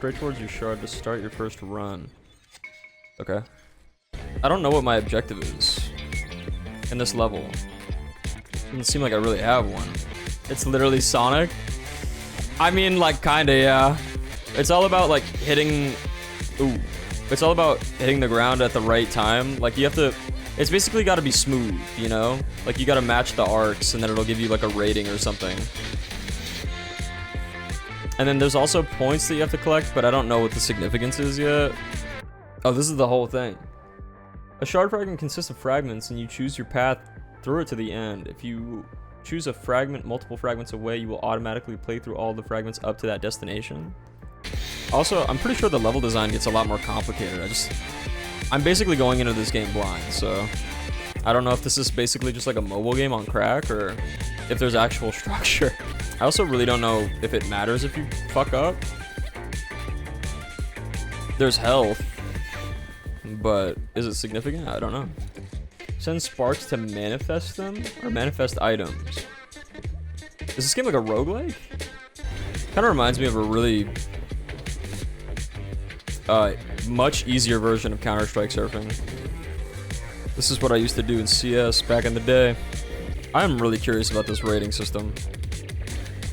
straight towards your shard to start your first run. Okay. I don't know what my objective is in this level. Doesn't seem like I really have one. It's literally Sonic. I mean, like, kinda, yeah. It's all about, like, hitting... Ooh. It's all about hitting the ground at the right time. Like, you have to... It's basically gotta be smooth, you know? Like, you gotta match the arcs, and then it'll give you, like, a rating or something. And then there's also points that you have to collect, but I don't know what the significance is yet. Oh, this is the whole thing. A shard fragment consists of fragments, and you choose your path through it to the end. If you choose a fragment multiple fragments away, you will automatically play through all the fragments up to that destination. Also, I'm pretty sure the level design gets a lot more complicated. I'm basically going into this game blind, so I don't know if this is basically just like a mobile game on crack or if there's actual structure. I also really don't know if it matters if you fuck up. There's health, but is it significant? I don't know. Send sparks to manifest them or manifest items. Is this game like a roguelike? Kind of reminds me of a really much easier version of Counter-Strike surfing. This is what I used to do in CS back in the day. I'm really curious about this rating system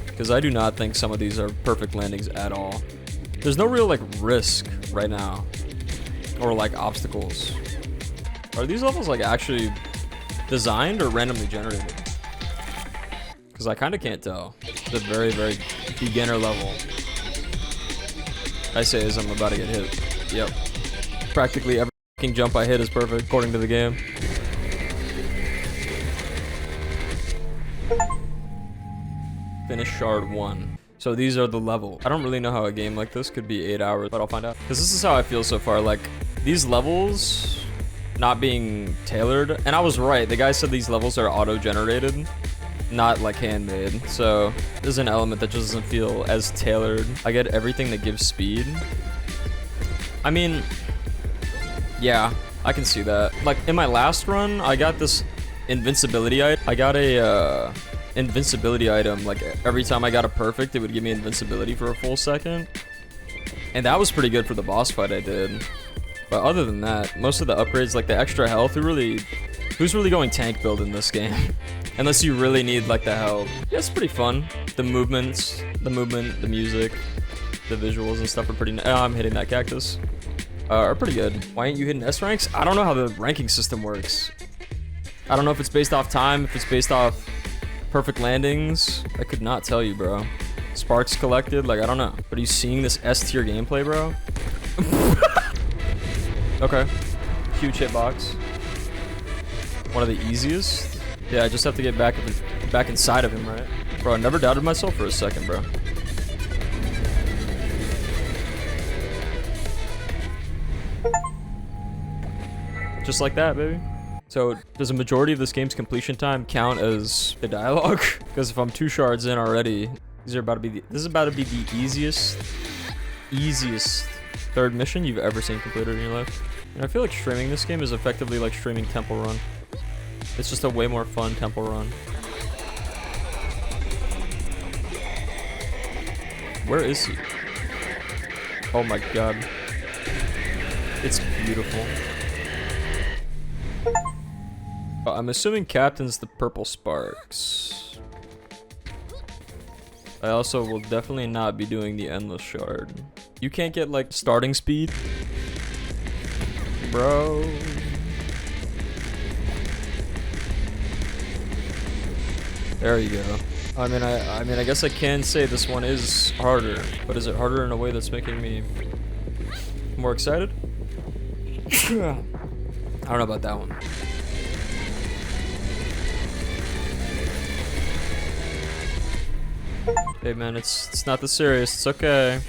because I do not think some of these are perfect landings at all. There's no real like risk right now or like obstacles. Are these levels like actually designed or randomly generated? Because I kind of can't tell. It's a very, very beginner level. I say as I'm about to get hit. Yep. Practically every fucking jump I hit is perfect according to the game. Finish shard 1. So these are the levels. I don't really know how a game like this could be 8 hours, but I'll find out. Because this is how I feel so far. Like, these levels not being tailored. And I was right. The guy said these levels are auto-generated, not like handmade. So there's an element that just doesn't feel as tailored. I get everything that gives speed. I mean, yeah, I can see that. Like in my last run, I got this invincibility item. I got a invincibility item. Like every time I got a perfect, it would give me invincibility for a full second. And that was pretty good for the boss fight I did. But other than that, most of the upgrades, like the extra health, who's really going tank build in this game? Unless you really need like the help. Yeah, it's pretty fun. The movement, the music, the visuals and stuff are pretty. Oh, I'm hitting that cactus. Are pretty good. Why ain't you hitting S ranks? I don't know how the ranking system works. I don't know if it's based off time, if it's based off perfect landings. I could not tell you, bro. Sparks collected, like I don't know. But are you seeing this S tier gameplay, bro? Okay. Huge hitbox. One of the easiest. Yeah, I just have to get back inside of him, right? Bro, I never doubted myself for a second, bro. Just like that, baby. So, does a majority of this game's completion time count as the dialogue? Because if I'm 2 shards in already, this is about to be the easiest third mission you've ever seen completed in your life. And I feel like streaming this game is effectively like streaming Temple Run. It's just a way more fun Temple Run. Where is he? Oh my god. It's beautiful. I'm assuming Captain's the purple sparks. I also will definitely not be doing the endless shard. You can't get like starting speed, bro. There you go. I mean, I guess I can say this one is harder, but is it harder in a way that's making me more excited? I don't know about that one. Hey man, it's not that serious. It's okay.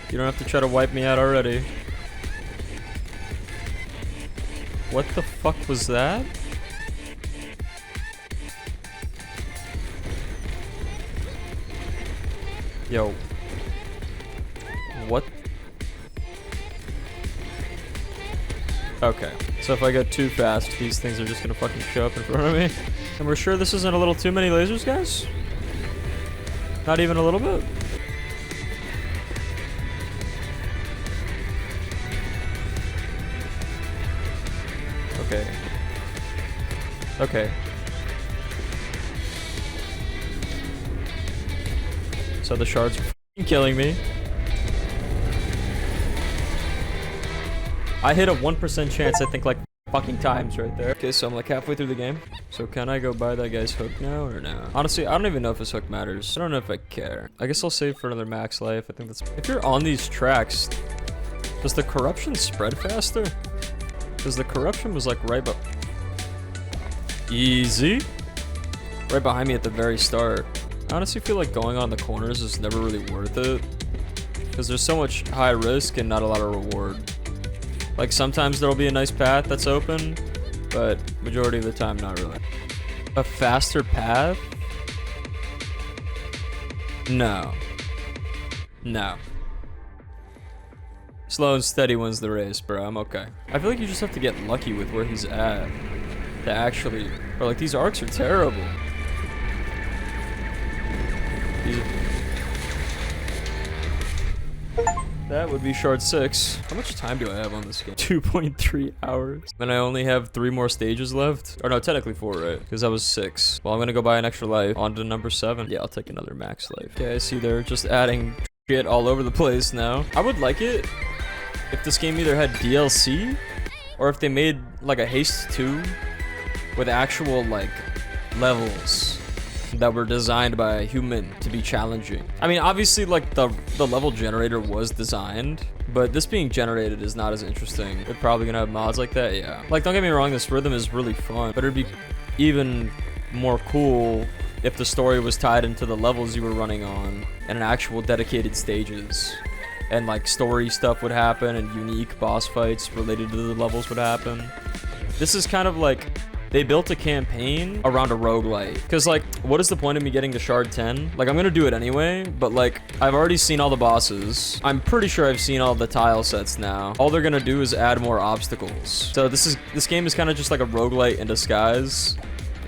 You don't have to try to wipe me out already. What the fuck was that? Yo. What? Okay. So if I go too fast, these things are just gonna fucking show up in front of me. And we're sure this isn't a little too many lasers, guys? Not even a little bit? Okay. Okay. So the shards are f***ing killing me. I hit a 1% chance, I think, like fucking times right there. Okay, so I'm like halfway through the game. So can I go buy that guy's hook now or no? Honestly, I don't even know if his hook matters. I don't know if I care. I guess I'll save for another max life. I think that's... If you're on these tracks, does the corruption spread faster? Because the corruption was like right easy. Right behind me at the very start. I honestly feel like going on the corners is never really worth it. Because there's so much high risk and not a lot of reward. Like sometimes there'll be a nice path that's open, but majority of the time not really. A faster path? No. No. Slow and steady wins the race, bro. I'm okay. I feel like you just have to get lucky with where he's at to actually... Bro, like these arcs are terrible. That would be shard 6. How much time do I have on this game? 2.3 hours. And I only have 3 more stages left. Or no, technically 4, right? Because that was 6. Well, I'm gonna go buy an extra life. On to number 7. Yeah, I'll take another max life. Okay, I see they're just adding shit all over the place now. I would like it if this game either had DLC or if they made like a Haste 2 with actual like levels that were designed by a human to be challenging. I mean, obviously, like, the level generator was designed, but this being generated is not as interesting. They're probably gonna have mods like that, yeah. Like, don't get me wrong, this rhythm is really fun, but it'd be even more cool if the story was tied into the levels you were running on and an actual dedicated stages. And, like, story stuff would happen and unique boss fights related to the levels would happen. This is kind of like... They built a campaign around a roguelite. Because, like, what is the point of me getting to shard 10? Like, I'm gonna do it anyway, but, like, I've already seen all the bosses. I'm pretty sure I've seen all the tile sets now. All they're gonna do is add more obstacles. So this game is kind of just like a roguelite in disguise.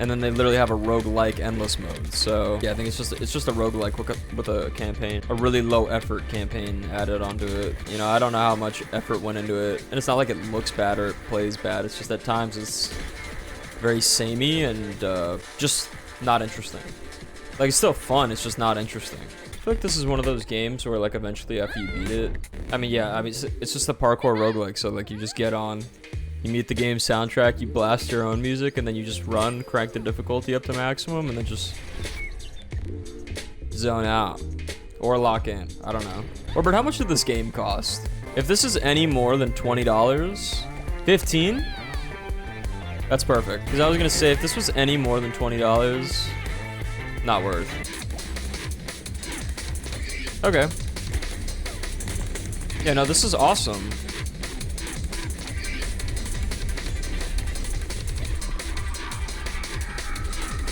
And then they literally have a roguelike endless mode. So, yeah, I think it's just a roguelike with a campaign. A really low effort campaign added onto it. You know, I don't know how much effort went into it. And it's not like it looks bad or it plays bad. It's just at times it's... very samey and just not interesting. Like, it's still fun, it's just not interesting. I feel like this is one of those games where, like, eventually after you beat it, I mean, yeah, I mean, it's just a parkour roguelike, so, like, you just get on, you meet the game's soundtrack, you blast your own music, and then you just run, crank the difficulty up to maximum, and then just zone out. Or lock in, I don't know. But how much did this game cost? If this is any more than $20, $15? That's perfect. Because I was going to say, if this was any more than $20, not worth. Okay. Yeah, no, this is awesome.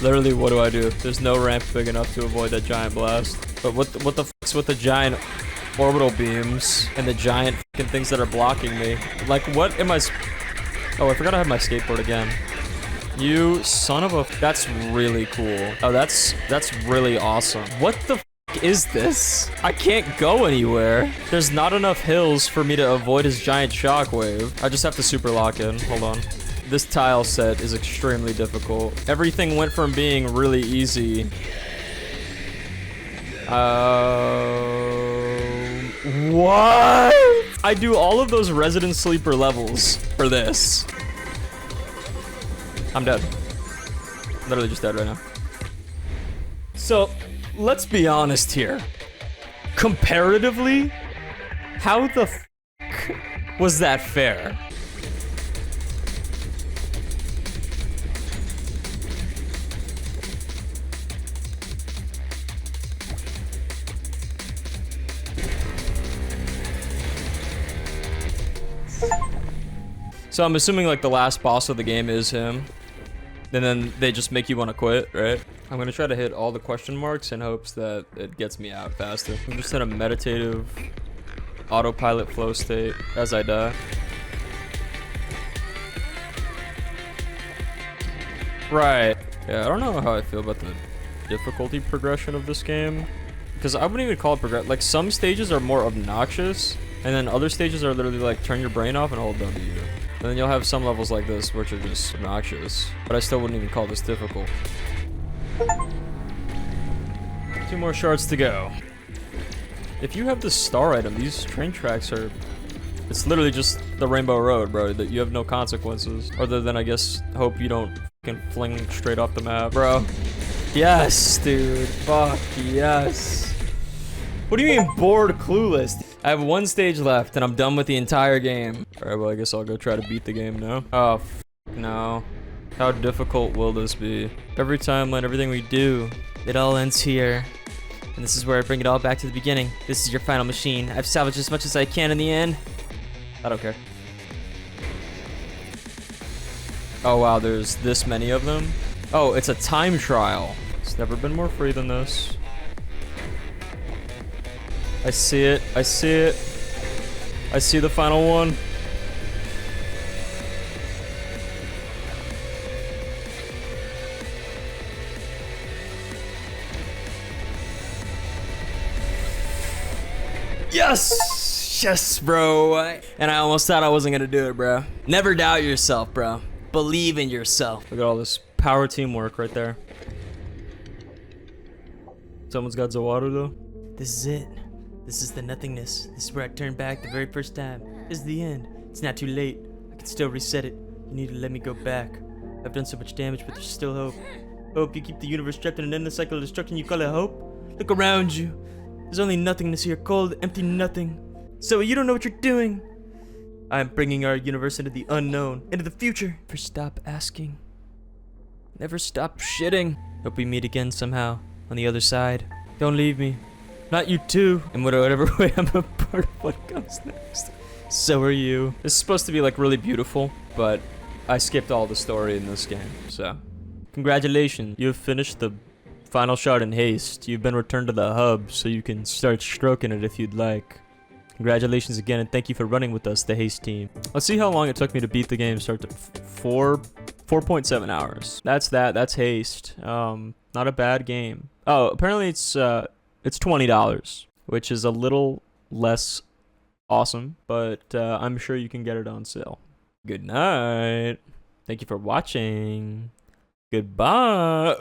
Literally, what do I do? There's no ramp big enough to avoid that giant blast. But what the fuck's with the giant orbital beams and the giant fucking things that are blocking me? Like, what am I... Oh, I forgot I have my skateboard again. You son of a... That's really cool. Oh, that's really awesome. What the f is this? I can't go anywhere. There's not enough hills for me to avoid his giant shockwave. I just have to super lock in. Hold on. This tile set is extremely difficult. Everything went from being really easy. What? I do all of those Resident Sleeper levels for this. I'm dead. Literally just dead right now. So, let's be honest here. Comparatively, how the f was that fair? So I'm assuming like the last boss of the game is him. And then they just make you want to quit, right? I'm going to try to hit all the question marks in hopes that it gets me out faster. I'm just in a meditative autopilot flow state as I die. Right. Yeah, I don't know how I feel about the difficulty progression of this game. Because I wouldn't even call it progress. Like, some stages are more obnoxious. And then other stages are literally like, turn your brain off and hold W. And then you'll have some levels like this, which are just obnoxious. But I still wouldn't even call this difficult. 2 more shards to go. If you have the star item, these train tracks are... It's literally just the Rainbow Road, bro. That you have no consequences. Other than, I guess, hope you don't fucking fling straight off the map, bro. Yes, dude. Fuck, yes. What do you mean bored clueless? I have 1 stage left and I'm done with the entire game. Alright, well, I guess I'll go try to beat the game now. Oh, no. How difficult will this be? Every timeline, everything we do, it all ends here. And this is where I bring it all back to the beginning. This is your final machine. I've salvaged as much as I can in the end. I don't care. Oh, wow, there's this many of them? Oh, it's a time trial. It's never been more free than this. I see it. I see it. I see the final one. Yes! Yes, bro. And I almost thought I wasn't gonna do it, bro. Never doubt yourself, bro. Believe in yourself. Look at all this power teamwork right there. Someone's got Zawadu, though. This is it. This is the nothingness. This is where I turned back the very first time. This is the end. It's not too late. I can still reset it. You need to let me go back. I've done so much damage, but there's still hope. Hope. You keep the universe trapped in an endless cycle of destruction. You call it hope? Look around you. There's only nothingness here. Cold, empty nothing. So you don't know what you're doing. I'm bringing our universe into the unknown. Into the future. Never stop asking. Never stop shitting. Hope we meet again somehow. On the other side. Don't leave me. Not you too. In whatever way, I'm a part of what comes next. So are you. This is supposed to be like really beautiful, but I skipped all the story in this game, so. Congratulations. You have finished the final shard in Haste. You've been returned to the hub, so you can start stroking it if you'd like. Congratulations again, and thank you for running with us, the Haste team. Let's see how long it took me to beat the game. Start to 4.7 hours. That's Haste. Not a bad game. Oh, apparently it's $20, which is a little less awesome, but I'm sure you can get it on sale. Good night. Thank you for watching. Goodbye.